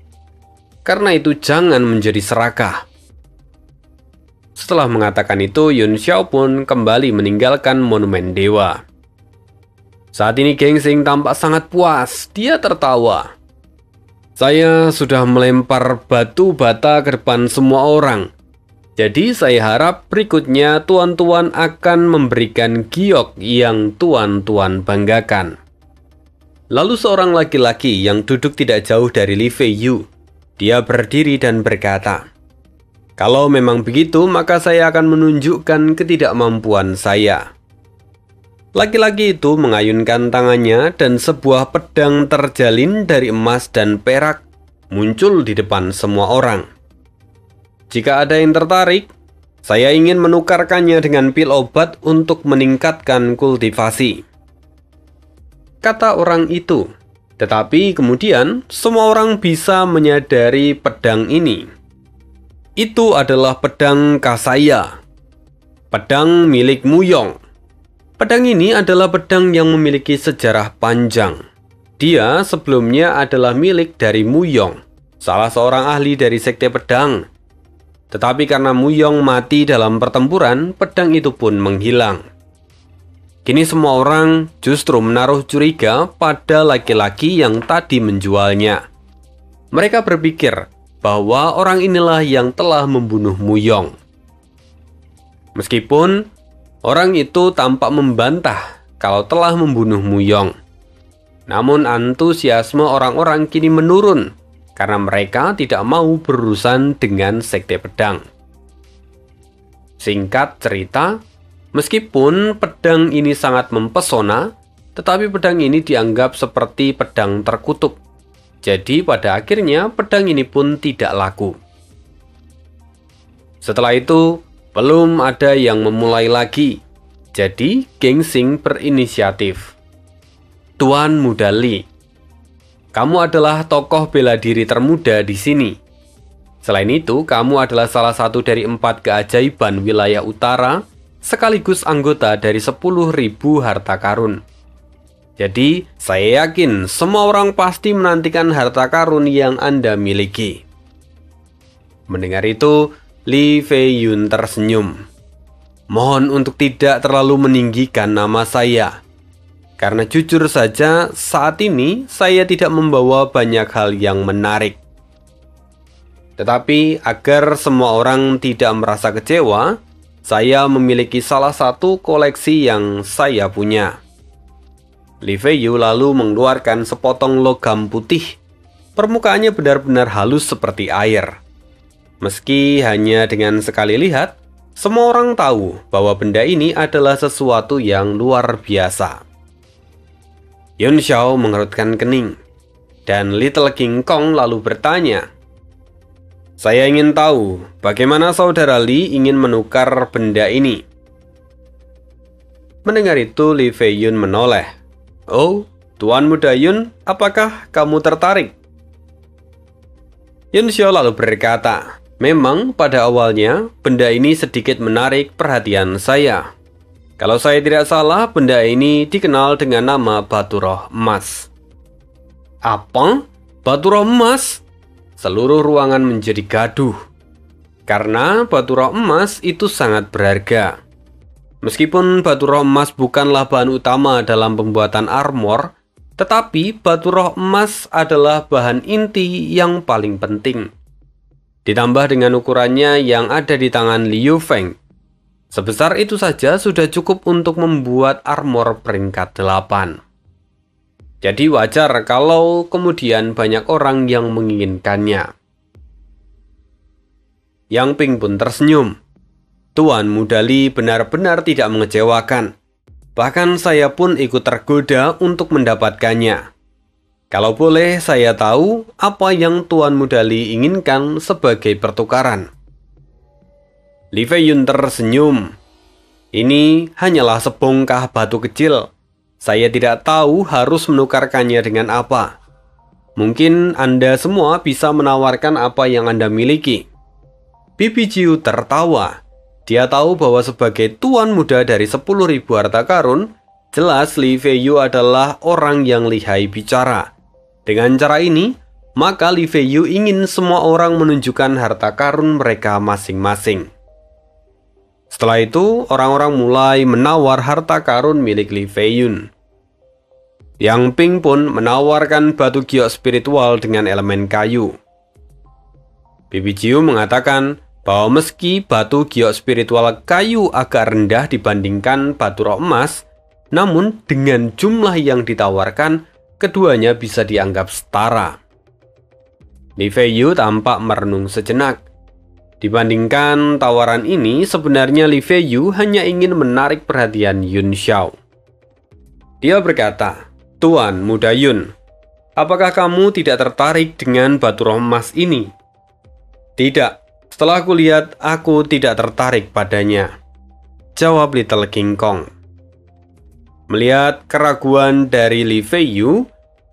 Karena itu jangan menjadi serakah." Setelah mengatakan itu, Yun Xiao pun kembali meninggalkan monumen dewa. Saat ini Gengsing tampak sangat puas. Dia tertawa. "Saya sudah melempar batu bata ke depan semua orang. Jadi saya harap berikutnya tuan-tuan akan memberikan giok yang tuan-tuan banggakan." Lalu seorang laki-laki yang duduk tidak jauh dari Li Fei Yu, dia berdiri dan berkata, "Kalau memang begitu, maka saya akan menunjukkan ketidakmampuan saya." Laki-laki itu mengayunkan tangannya dan sebuah pedang terjalin dari emas dan perak muncul di depan semua orang. "Jika ada yang tertarik, saya ingin menukarkannya dengan pil obat untuk meningkatkan kultivasi," kata orang itu. Tetapi kemudian semua orang bisa menyadari pedang ini. Itu adalah pedang Kasaya, pedang milik Muyong. Pedang ini adalah pedang yang memiliki sejarah panjang. Dia sebelumnya adalah milik dari Muyong, salah seorang ahli dari sekte pedang. Tetapi karena Muyong mati dalam pertempuran, pedang itu pun menghilang. Kini semua orang justru menaruh curiga pada laki-laki yang tadi menjualnya. Mereka berpikir bahwa orang inilah yang telah membunuh Muyong. Meskipun orang itu tampak membantah kalau telah membunuh Muyong, namun antusiasme orang-orang kini menurun karena mereka tidak mau berurusan dengan sekte pedang. Singkat cerita, meskipun pedang ini sangat mempesona, tetapi pedang ini dianggap seperti pedang terkutuk. Jadi pada akhirnya pedang ini pun tidak laku. Setelah itu, belum ada yang memulai lagi. Jadi Gengsing berinisiatif. "Tuan Muda Li, kamu adalah tokoh bela diri termuda di sini. Selain itu, kamu adalah salah satu dari 4 keajaiban wilayah utara, sekaligus anggota dari 10.000 harta karun. Jadi, saya yakin semua orang pasti menantikan harta karun yang Anda miliki." Mendengar itu, Li Fei Yun tersenyum. "Mohon untuk tidak terlalu meninggikan nama saya. Karena jujur saja, saat ini saya tidak membawa banyak hal yang menarik. Tetapi agar semua orang tidak merasa kecewa, saya memiliki salah satu koleksi yang saya punya." Li Fei Yu lalu mengeluarkan sepotong logam putih. Permukaannya benar-benar halus seperti air. Meski hanya dengan sekali lihat, semua orang tahu bahwa benda ini adalah sesuatu yang luar biasa. Yun Xiao mengerutkan kening, dan Little King Kong lalu bertanya, "Saya ingin tahu bagaimana saudara Li ingin menukar benda ini." Mendengar itu, Li Fei Yun menoleh. "Oh, Tuan Muda Yun, apakah kamu tertarik?" Yun Xiao lalu berkata, "Memang pada awalnya benda ini sedikit menarik perhatian saya. Kalau saya tidak salah, benda ini dikenal dengan nama batu roh emas." "Apa? Batu roh emas?" Seluruh ruangan menjadi gaduh. Karena batu roh emas itu sangat berharga. Meskipun batu roh emas bukanlah bahan utama dalam pembuatan armor, tetapi batu roh emas adalah bahan inti yang paling penting. Ditambah dengan ukurannya yang ada di tangan Liu Feng. Sebesar itu saja sudah cukup untuk membuat armor peringkat 8. Jadi wajar kalau kemudian banyak orang yang menginginkannya. Yang Ping pun tersenyum. Tuan Muda Li benar-benar tidak mengecewakan. Bahkan saya pun ikut tergoda untuk mendapatkannya. Kalau boleh saya tahu apa yang Tuan Muda Li inginkan sebagai pertukaran. Li Fei Yun tersenyum. "Ini hanyalah sebongkah batu kecil. Saya tidak tahu harus menukarkannya dengan apa. Mungkin Anda semua bisa menawarkan apa yang Anda miliki." Bibi Jiu tertawa. Dia tahu bahwa sebagai tuan muda dari 10.000 harta karun, jelas Li Fei Yu adalah orang yang lihai bicara. Dengan cara ini, maka Li Fei Yu ingin semua orang menunjukkan harta karun mereka masing-masing. Setelah itu, orang-orang mulai menawar harta karun milik Li Fei Yun. Yang Ping pun menawarkan batu giok spiritual dengan elemen kayu. Bibi Jiu mengatakan bahwa meski batu giok spiritual kayu agak rendah dibandingkan batu roh emas, namun dengan jumlah yang ditawarkan, keduanya bisa dianggap setara. Li Fei Yu tampak merenung sejenak. Dibandingkan tawaran ini, sebenarnya Li Fei Yu hanya ingin menarik perhatian Yun Xiao. Dia berkata, "Tuan Muda Yun, apakah kamu tidak tertarik dengan batu roh emas ini?" "Tidak. Setelah aku lihat, aku tidak tertarik padanya," jawab Little King Kong. Melihat keraguan dari Li Fei Yu,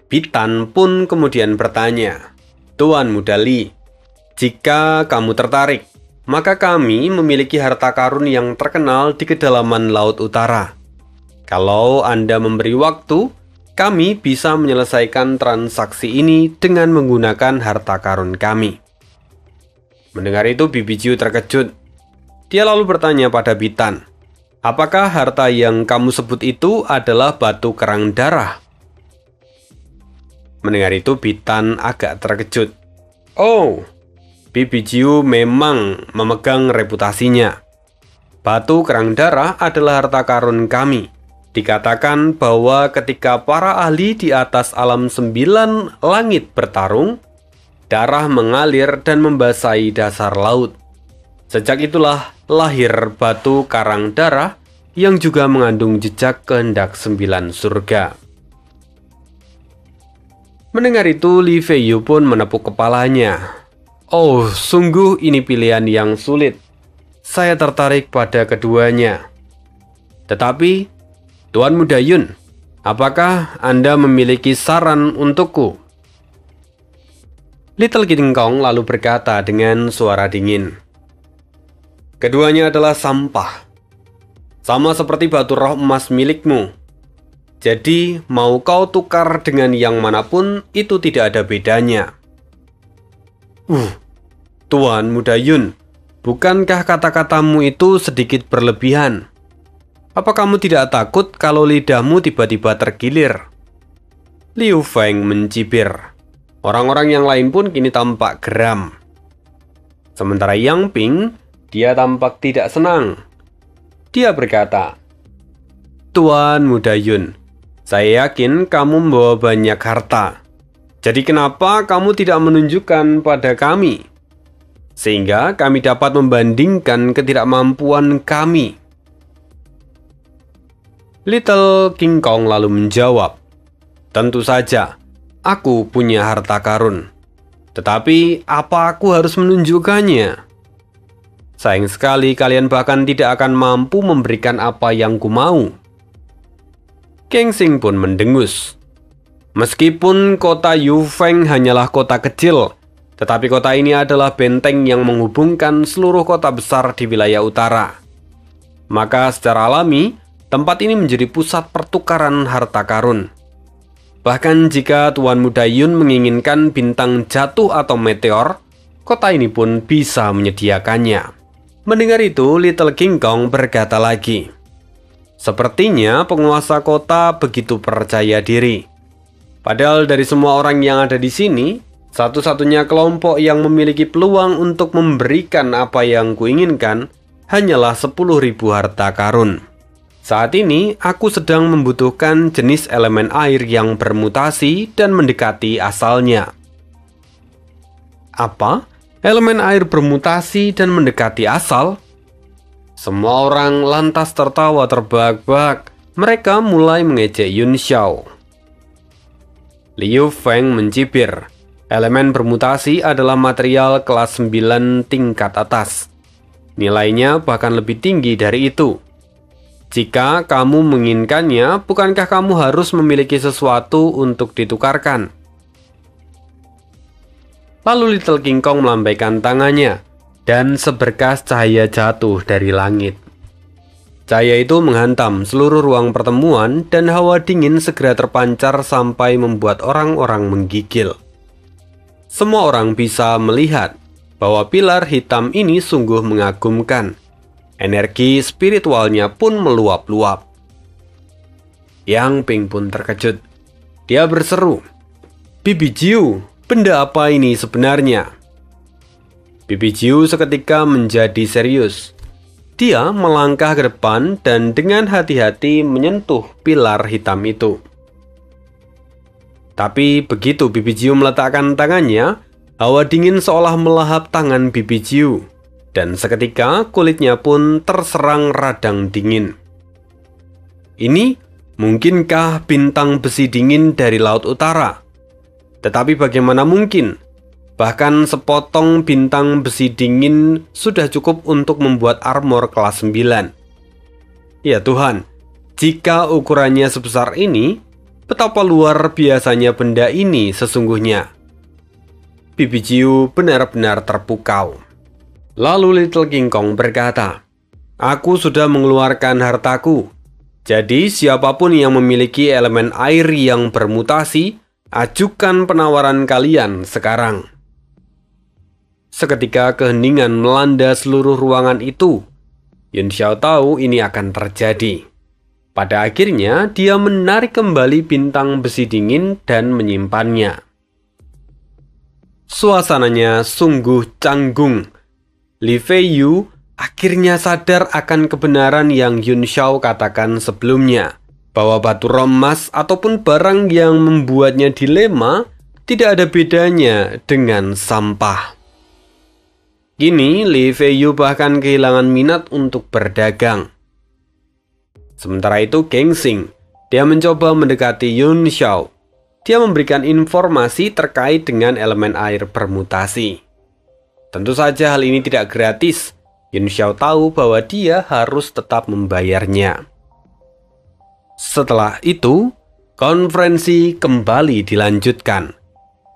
Bitan pun kemudian bertanya, "Tuan Muda Li, jika kamu tertarik, maka kami memiliki harta karun yang terkenal di kedalaman Laut Utara. Kalau Anda memberi waktu, kami bisa menyelesaikan transaksi ini dengan menggunakan harta karun kami." Mendengar itu, Bibi Jiu terkejut. Dia lalu bertanya pada Bitan, "Apakah harta yang kamu sebut itu adalah batu kerang darah?" Mendengar itu, Bitan agak terkejut. "Oh, Bibi Jiu memang memegang reputasinya. Batu kerang darah adalah harta karun kami. Dikatakan bahwa ketika para ahli di atas alam 9 langit bertarung, darah mengalir dan membasahi dasar laut. Sejak itulah lahir batu karang darah yang juga mengandung jejak kehendak 9 surga." Mendengar itu, Li Fei Yu pun menepuk kepalanya. "Oh, sungguh ini pilihan yang sulit. Saya tertarik pada keduanya. Tetapi, Tuan Muda Yun, apakah Anda memiliki saran untukku?" Little King Kong lalu berkata dengan suara dingin, "Keduanya adalah sampah. Sama seperti batu roh emas milikmu. Jadi, mau kau tukar dengan yang manapun, itu tidak ada bedanya." Tuan Muda Yun, bukankah kata-katamu itu sedikit berlebihan? Apa kamu tidak takut kalau lidahmu tiba-tiba tergilir?" Liu Feng mencibir. Orang-orang yang lain pun kini tampak geram. Sementara Yang Ping, dia tampak tidak senang. Dia berkata, "Tuan Muda Yun, saya yakin kamu membawa banyak harta. Jadi kenapa kamu tidak menunjukkan pada kami, sehingga kami dapat membandingkan ketidakmampuan kami?" Little King Kong lalu menjawab, "Tentu saja, aku punya harta karun. Tetapi apa aku harus menunjukkannya? Sayang sekali kalian bahkan tidak akan mampu memberikan apa yang ku mau." Kensing pun mendengus. Meskipun kota Yufeng hanyalah kota kecil, tetapi kota ini adalah benteng yang menghubungkan seluruh kota besar di wilayah utara. Maka secara alami, tempat ini menjadi pusat pertukaran harta karun. Bahkan jika Tuan Muda Yun menginginkan bintang jatuh atau meteor, kota ini pun bisa menyediakannya. Mendengar itu, Little King Kong berkata lagi, "Sepertinya penguasa kota begitu percaya diri. Padahal dari semua orang yang ada di sini, satu-satunya kelompok yang memiliki peluang untuk memberikan apa yang kuinginkan hanyalah 10.000 harta karun. Saat ini, aku sedang membutuhkan jenis elemen air yang bermutasi dan mendekati asalnya." "Apa? Elemen air bermutasi dan mendekati asal?" Semua orang lantas tertawa terbahak-bahak. Mereka mulai mengejek Yun Xiao. Liu Feng mencibir, "Elemen bermutasi adalah material kelas 9 tingkat atas. Nilainya bahkan lebih tinggi dari itu. Jika kamu menginginkannya, bukankah kamu harus memiliki sesuatu untuk ditukarkan?" Lalu Little King Kong melambaikan tangannya, dan seberkas cahaya jatuh dari langit. Cahaya itu menghantam seluruh ruang pertemuan dan hawa dingin segera terpancar sampai membuat orang-orang menggigil. Semua orang bisa melihat bahwa pilar hitam ini sungguh mengagumkan. Energi spiritualnya pun meluap-luap. Yang Ping pun terkejut. Dia berseru, "Bibi Jiu, benda apa ini sebenarnya?" Bibi Jiu seketika menjadi serius. Dia melangkah ke depan dan dengan hati-hati menyentuh pilar hitam itu. Tapi begitu Bibi Jiu meletakkan tangannya, hawa dingin seolah melahap tangan Bibi Jiu, dan seketika kulitnya pun terserang radang dingin. Ini mungkinkah bintang besi dingin dari Laut Utara? Tetapi bagaimana mungkin? Bahkan sepotong bintang besi dingin sudah cukup untuk membuat armor kelas 9. Ya Tuhan, jika ukurannya sebesar ini, betapa luar biasanya benda ini sesungguhnya. Bibi Jiu benar-benar terpukau. Lalu Little King Kong berkata, "Aku sudah mengeluarkan hartaku. Jadi siapapun yang memiliki elemen air yang bermutasi, ajukan penawaran kalian sekarang." Seketika keheningan melanda seluruh ruangan itu. Yun Xiao tahu ini akan terjadi. Pada akhirnya, dia menarik kembali bintang besi dingin dan menyimpannya. Suasananya sungguh canggung. Li Feiyu akhirnya sadar akan kebenaran yang Yun Xiao katakan sebelumnya, bahwa batu remas ataupun barang yang membuatnya dilema tidak ada bedanya dengan sampah. Kini Li Feiyu bahkan kehilangan minat untuk berdagang. Sementara itu Kensing, dia mencoba mendekati Yun Xiao. Dia memberikan informasi terkait dengan elemen air bermutasi. Tentu saja hal ini tidak gratis. Yun Xiao tahu bahwa dia harus tetap membayarnya. Setelah itu, konferensi kembali dilanjutkan.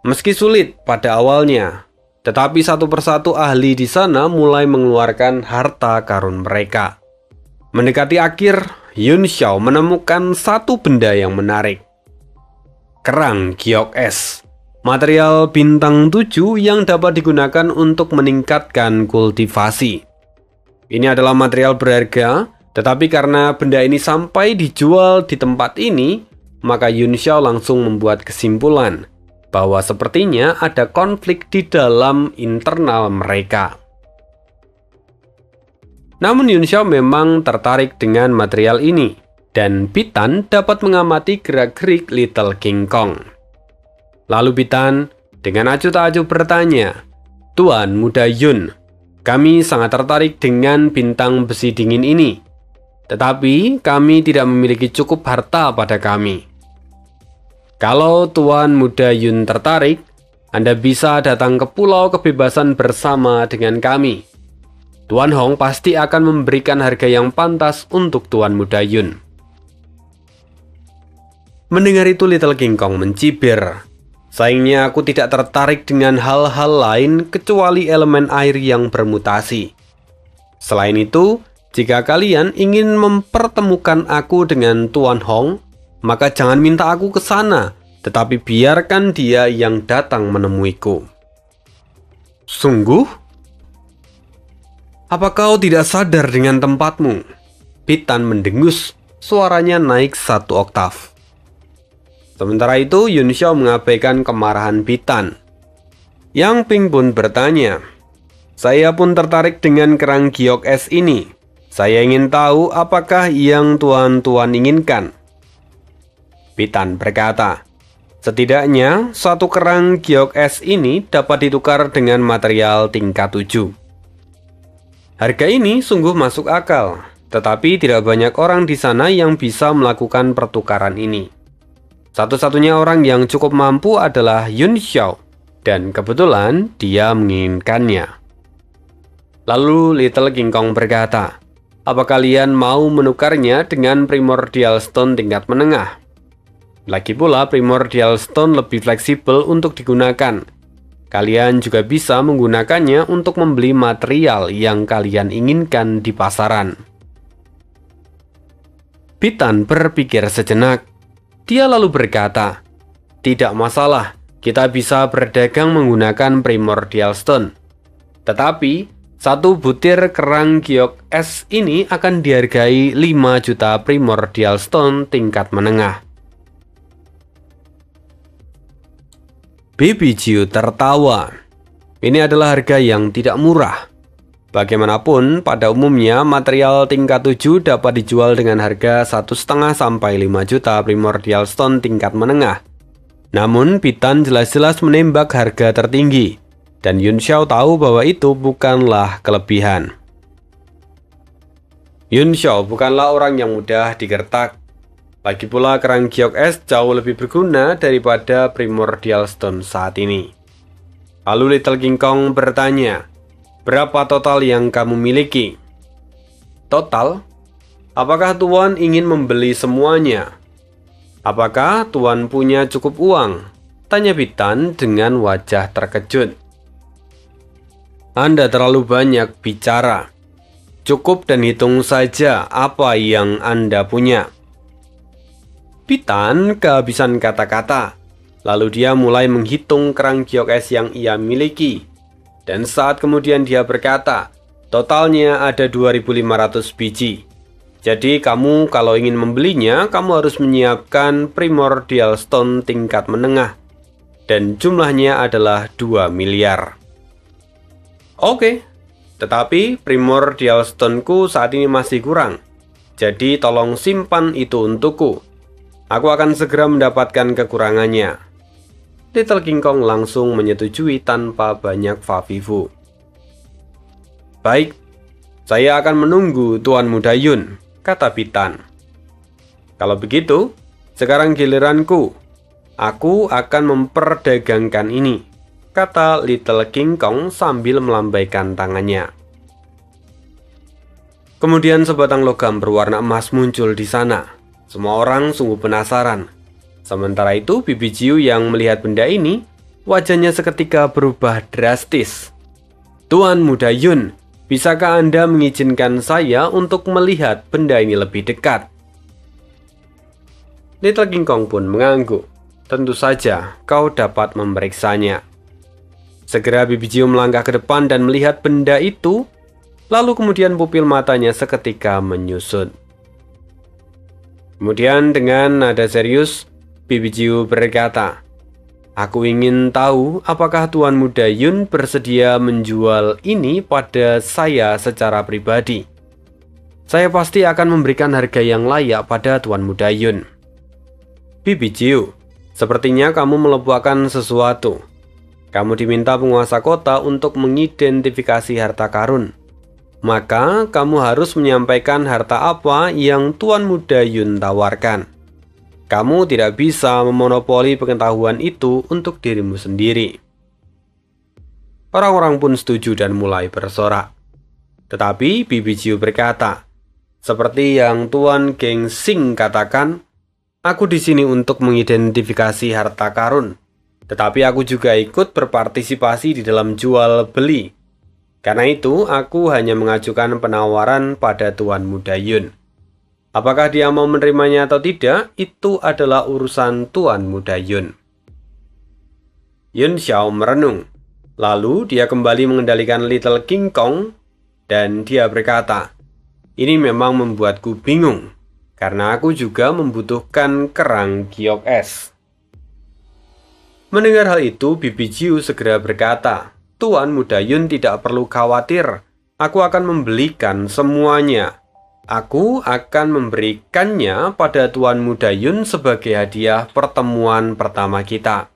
Meski sulit pada awalnya, tetapi satu persatu ahli di sana mulai mengeluarkan harta karun mereka. Mendekati akhir, Yun Xiao menemukan satu benda yang menarik. Kerang giok es, material bintang 7 yang dapat digunakan untuk meningkatkan kultivasi. Ini adalah material berharga, tetapi karena benda ini sampai dijual di tempat ini, maka Yun Xiao langsung membuat kesimpulan bahwa sepertinya ada konflik di dalam internal mereka. Namun Yun Xiao memang tertarik dengan material ini, dan Bitan dapat mengamati gerak-gerik Little King Kong. Lalu Pitan dengan acuh tak acuh bertanya, "Tuan Muda Yun, kami sangat tertarik dengan bintang besi dingin ini. Tetapi kami tidak memiliki cukup harta pada kami. Kalau Tuan Muda Yun tertarik, Anda bisa datang ke Pulau Kebebasan bersama dengan kami. Tuan Hong pasti akan memberikan harga yang pantas untuk Tuan Muda Yun." Mendengar itu Little King Kong mencibir. "Sayangnya aku tidak tertarik dengan hal-hal lain kecuali elemen air yang bermutasi. Selain itu, jika kalian ingin mempertemukan aku dengan Tuan Hong, maka jangan minta aku ke sana, tetapi biarkan dia yang datang menemuiku." "Sungguh? Apa kau tidak sadar dengan tempatmu?" Pitan mendengus, suaranya naik 1 oktav. Sementara itu, Yun Xiao mengabaikan kemarahan Pitan. Yang Ping pun bertanya, "Saya pun tertarik dengan kerang giok es ini. Saya ingin tahu apakah yang tuan-tuan inginkan." Pitan berkata, "Setidaknya 1 kerang giok es ini dapat ditukar dengan material tingkat 7. Harga ini sungguh masuk akal, tetapi tidak banyak orang di sana yang bisa melakukan pertukaran ini. Satu-satunya orang yang cukup mampu adalah Yun Xiao, dan kebetulan dia menginginkannya." Lalu Little King Kong berkata, "Apa kalian mau menukarnya dengan Primordial Stone tingkat menengah? Lagi pula Primordial Stone lebih fleksibel untuk digunakan. Kalian juga bisa menggunakannya untuk membeli material yang kalian inginkan di pasaran." Pitan berpikir sejenak. Dia lalu berkata, "Tidak masalah, kita bisa berdagang menggunakan Primordial Stone. Tetapi, 1 butir kerang giok es ini akan dihargai 5 juta Primordial Stone tingkat menengah." Bibi Jiu tertawa. Ini adalah harga yang tidak murah. Bagaimanapun, pada umumnya material tingkat 7 dapat dijual dengan harga 1,5 sampai 5 juta Primordial Stone tingkat menengah. Namun, Pitan jelas-jelas menembak harga tertinggi, dan Yun Xiao tahu bahwa itu bukanlah kelebihan. Yun Xiao bukanlah orang yang mudah digertak. Lagi pula kerang giok es jauh lebih berguna daripada Primordial Stone saat ini. Lalu Little King Kong bertanya, "Berapa total yang kamu miliki?" "Total? Apakah Tuan ingin membeli semuanya? Apakah Tuan punya cukup uang?" tanya Pitan dengan wajah terkejut. "Anda terlalu banyak bicara. Cukup dan hitung saja apa yang Anda punya." Pitan kehabisan kata-kata. Lalu dia mulai menghitung kerang giok es yang ia miliki. Dan saat kemudian dia berkata, "Totalnya ada 2.500 biji. Jadi kamu kalau ingin membelinya, kamu harus menyiapkan Primordial Stone tingkat menengah. Dan jumlahnya adalah 2 miliar. "Oke, tetapi Primordial Stone-ku saat ini masih kurang. Jadi tolong simpan itu untukku. Aku akan segera mendapatkan kekurangannya." Little King Kong langsung menyetujui tanpa banyak fafifu. "Baik, saya akan menunggu Tuan Muda Yun," kata Pitan. "Kalau begitu, sekarang giliranku. Aku akan memperdagangkan ini," kata Little King Kong sambil melambaikan tangannya. Kemudian sebatang logam berwarna emas muncul di sana. Semua orang sungguh penasaran. Sementara itu, Bibi Jiu yang melihat benda ini, wajahnya seketika berubah drastis. "Tuan Muda Yun, bisakah Anda mengizinkan saya untuk melihat benda ini lebih dekat?" Little King Kong pun mengangguk. "Tentu saja, kau dapat memeriksanya." Segera Bibi Jiu melangkah ke depan dan melihat benda itu, lalu kemudian pupil matanya seketika menyusut. Kemudian dengan nada serius, Bibi Jiu berkata, "Aku ingin tahu apakah Tuan Muda Yun bersedia menjual ini pada saya secara pribadi. Saya pasti akan memberikan harga yang layak pada Tuan Muda Yun." "Bibi Jiu, Sepertinya kamu melupakan sesuatu. Kamu diminta penguasa kota untuk mengidentifikasi harta karun. Maka kamu harus menyampaikan harta apa yang Tuan Muda Yun tawarkan. Kamu tidak bisa memonopoli pengetahuan itu untuk dirimu sendiri. Orang-orang pun setuju dan mulai bersorak. Tetapi Bibi Jiu berkata, seperti yang Tuan Geng Sing katakan, aku di sini untuk mengidentifikasi harta karun, tetapi aku juga ikut berpartisipasi di dalam jual beli. Karena itu, aku hanya mengajukan penawaran pada Tuan Muda Yun. Apakah dia mau menerimanya atau tidak, itu adalah urusan Tuan Muda Yun. Yun Xiao merenung. Lalu dia kembali mengendalikan Little King Kong dan dia berkata, ini memang membuatku bingung. Karena aku juga membutuhkan kerang giok es. Mendengar hal itu, Bibi Jiu segera berkata, Tuan Muda Yun tidak perlu khawatir. Aku akan membelikan semuanya. Aku akan memberikannya pada Tuan Muda Yun sebagai hadiah pertemuan pertama kita.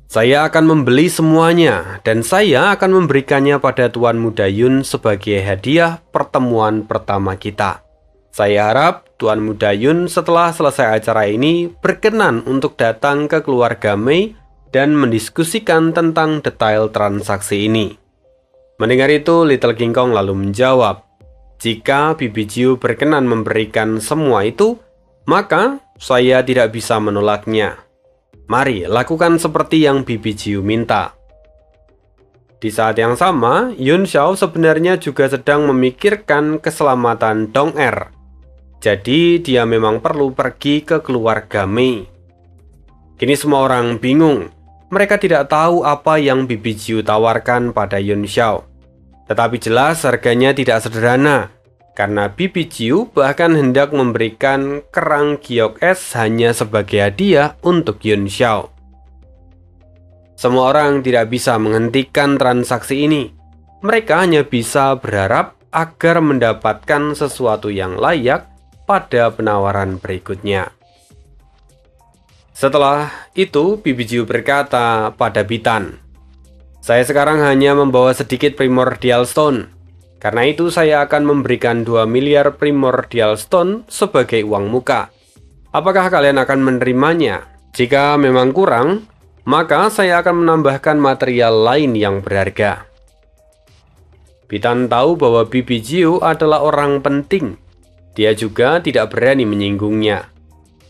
Saya akan membeli semuanya dan saya akan memberikannya pada Tuan Muda Yun sebagai hadiah pertemuan pertama kita. Saya harap Tuan Muda Yun setelah selesai acara ini berkenan untuk datang ke keluarga Mei dan mendiskusikan tentang detail transaksi ini. Mendengar itu, Little King Kong lalu menjawab, jika Bibi Jiu berkenan memberikan semua itu, maka saya tidak bisa menolaknya. Mari lakukan seperti yang Bibi Jiu minta. Di saat yang sama, Yun Xiao sebenarnya juga sedang memikirkan keselamatan Dong Er. Jadi dia memang perlu pergi ke keluarga Mei. Kini semua orang bingung. Mereka tidak tahu apa yang Bibi Jiu tawarkan pada Yun Xiao. Tetapi jelas harganya tidak sederhana. Karena Bibi Jiu bahkan hendak memberikan kerang giok es hanya sebagai hadiah untuk Yun Xiao. Semua orang tidak bisa menghentikan transaksi ini. Mereka hanya bisa berharap agar mendapatkan sesuatu yang layak pada penawaran berikutnya. Setelah itu, Bibi Jiu berkata pada Bitan, saya sekarang hanya membawa sedikit primordial stone. Karena itu saya akan memberikan 2 miliar primordial stone sebagai uang muka. Apakah kalian akan menerimanya? Jika memang kurang, maka saya akan menambahkan material lain yang berharga. Bitan tahu bahwa Bibi Jiu adalah orang penting. Dia juga tidak berani menyinggungnya.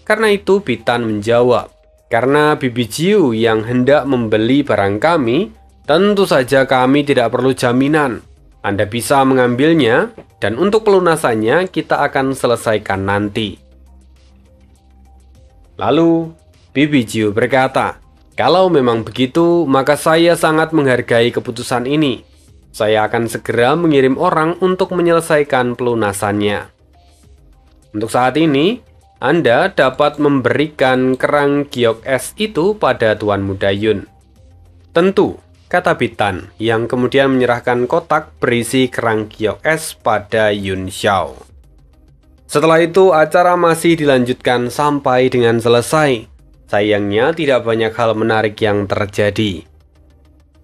Karena itu Bitan menjawab, karena Bibi Jiu yang hendak membeli barang kami, tentu saja kami tidak perlu jaminan. Anda bisa mengambilnya, dan untuk pelunasannya kita akan selesaikan nanti. Lalu, Bibi Jiu berkata, kalau memang begitu, maka saya sangat menghargai keputusan ini. Saya akan segera mengirim orang untuk menyelesaikan pelunasannya. Untuk saat ini, Anda dapat memberikan kerang giok es itu pada Tuan Muda Yun. Tentu, kata Bitan, yang kemudian menyerahkan kotak berisi kerang giok es pada Yun Xiao. Setelah itu, acara masih dilanjutkan sampai dengan selesai. Sayangnya, tidak banyak hal menarik yang terjadi.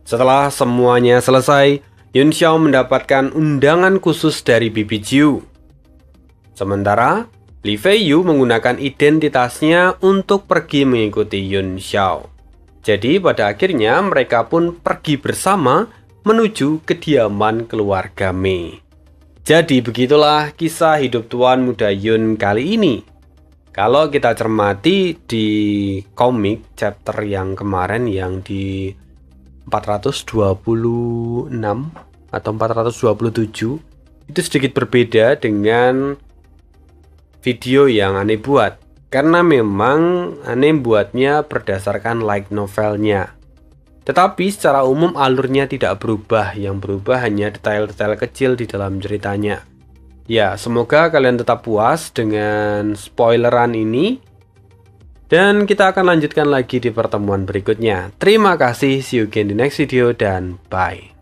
Setelah semuanya selesai, Yun Xiao mendapatkan undangan khusus dari Bibi Jiu. Sementara, Li Feiyu menggunakan identitasnya untuk pergi mengikuti Yun Xiao. Jadi pada akhirnya mereka pun pergi bersama menuju kediaman keluarga Mei. Jadi begitulah kisah hidup Tuan Muda Yun kali ini. Kalau kita cermati di komik chapter yang kemarin yang di 426 atau 427 itu sedikit berbeda dengan video yang Ane buat, karena memang Ane buatnya berdasarkan light novelnya. Tetapi secara umum alurnya tidak berubah, yang berubah hanya detail-detail kecil di dalam ceritanya. Ya, semoga kalian tetap puas dengan spoileran ini. Dan kita akan lanjutkan lagi di pertemuan berikutnya. Terima kasih, see you again di next video, dan bye.